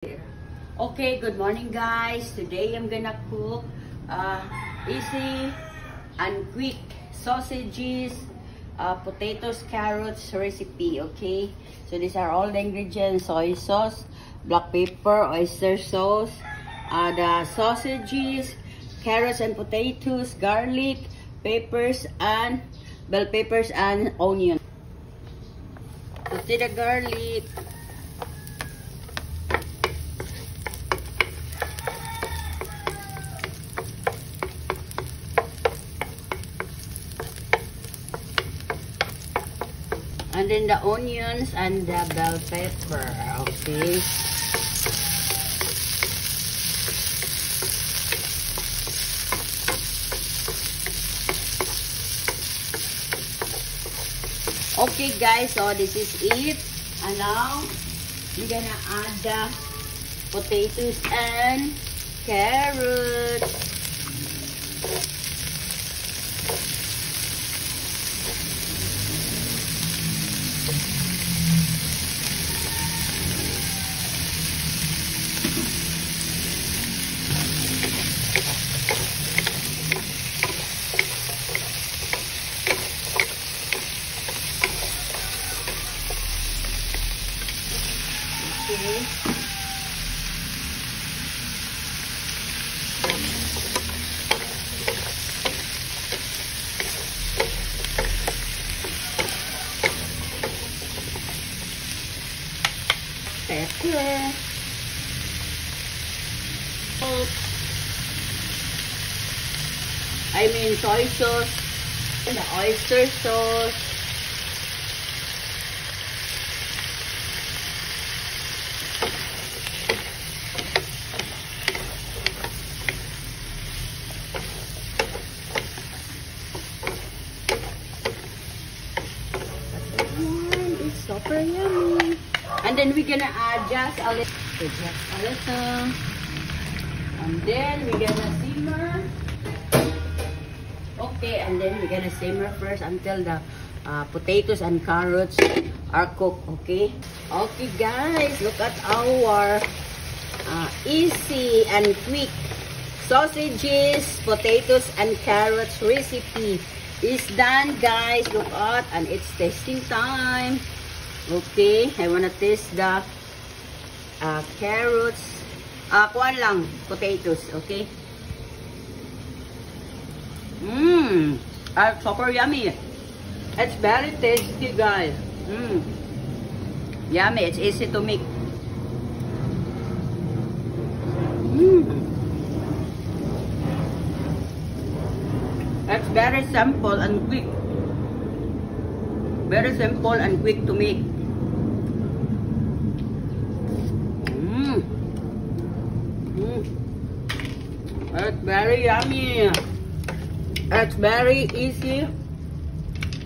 Okay, good morning guys. Today I'm gonna cook easy and quick sausages, potatoes, carrots recipe. Okay, so these are all the ingredients: soy sauce, black pepper, oyster sauce, the sausages, carrots and potatoes, garlic, peppers and bell peppers and onion. So see the garlic. And then the onions and the bell pepper, okay. Okay guys, so this is it. And now, we're gonna add the potatoes and carrots. Okay. Pepper. I mean soy sauce and the oyster sauce. Super yummy. And then we're gonna add just a little, and then we're gonna simmer. Okay, and then we're gonna simmer first until the potatoes and carrots are cooked. Okay. Okay, guys, look at our easy and quick sausages, potatoes, and carrots recipe is done, guys. Look at, and it's tasting time. Okay, I wanna taste the carrots. Kuwan lang, potatoes, okay? Super yummy. It's very tasty, guys. Yummy, it's easy to make. It's very simple and quick. Very simple and quick to make. It's very yummy. It's very easy,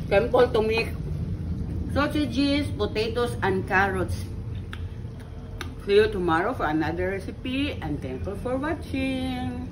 simple to make. Sausages, potatoes, and carrots. See you tomorrow for another recipe, and thank you for watching.